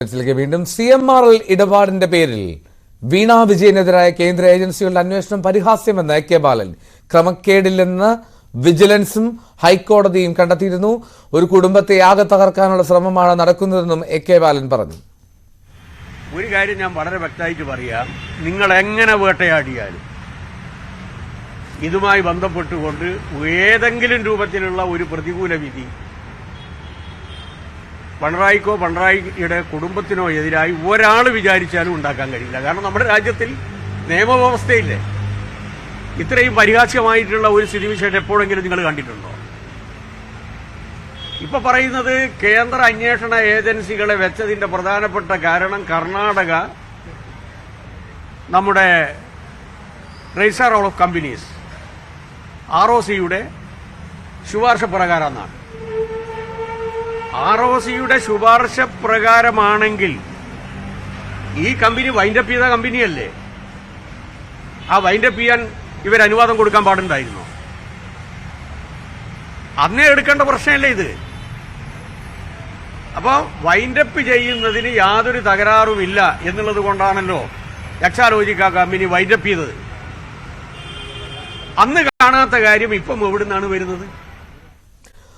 വീണ്ടും CMRL ഇടപാടിന്റെ പേരിൽ വീണ വിജയനെതിരായ കേന്ദ്ര ഏജൻസികളുടെ അന്വേഷണം പരിഹാസ്യമെന്ന് AK ബാലൻ. ക്രമക്കേടില്ലെന്ന് വിജിലൻസും ഹൈക്കോടതിയും കണ്ടെത്തിയിരുന്നു. ഒരു കുടുംബത്തെ ആകെ തകർക്കാനുള്ള ശ്രമമാണ് നടക്കുന്നതെന്നും AK ബാലൻ പറഞ്ഞു. ഒരു കാര്യം ഞാൻ വളരെ വ്യക്തമായിട്ട് പറയാം, നിങ്ങൾ എങ്ങനെ വേട്ടയാടിയാലും ഇതുമായി ബന്ധപ്പെട്ടുകൊണ്ട് ഏതെങ്കിലും രൂപത്തിലുള്ള ഒരു പ്രതികൂല വിധി പിണറായിക്കോ പിണറായിയുടെ കുടുംബത്തിനോ എതിരായി ഒരാൾ വിചാരിച്ചാലും ഉണ്ടാക്കാൻ കഴിയില്ല. കാരണം നമ്മുടെ രാജ്യത്തിൽ നിയമവ്യവസ്ഥയില്ലേ. ഇത്രയും പരിഹാസ്യമായിട്ടുള്ള ഒരു സ്ഥിതിവിശേഷം എപ്പോഴെങ്കിലും നിങ്ങൾ കണ്ടിട്ടുണ്ടോ? ഇപ്പൊ പറയുന്നത് കേന്ദ്ര അന്വേഷണ ഏജൻസികളെ വെച്ചതിന്റെ പ്രധാനപ്പെട്ട കാരണം കർണാടക നമ്മുടെ രജിസ്ട്രാർ ഓഫ് കമ്പനീസ് ROCയുടെ ശുപാർശ പ്രകാരമാണ്. ROCയുടെ ശുപാർശ പ്രകാരമാണെങ്കിൽ ഈ കമ്പനി വൈൻഡപ്പ് ചെയ്ത കമ്പനിയല്ലേ? ആ വൈൻഡപ്പ് ചെയ്യാൻ ഇവർ അനുവാദം കൊടുക്കാൻ പാടുണ്ടായിരുന്നോ? അന്നേ എടുക്കേണ്ട പ്രശ്നമല്ലേ ഇത്. അപ്പോൾ വൈൻഡപ്പ് ചെയ്യുന്നതിന് യാതൊരു തകരാറുമില്ല എന്നുള്ളത് കൊണ്ടാണല്ലോ എക്സാലോജിക് ആ കമ്പനി വൈൻഡപ്പ് ചെയ്തത്. അന്ന് കാണാത്ത കാര്യം ഇപ്പം എവിടുന്നാണ് വരുന്നത്?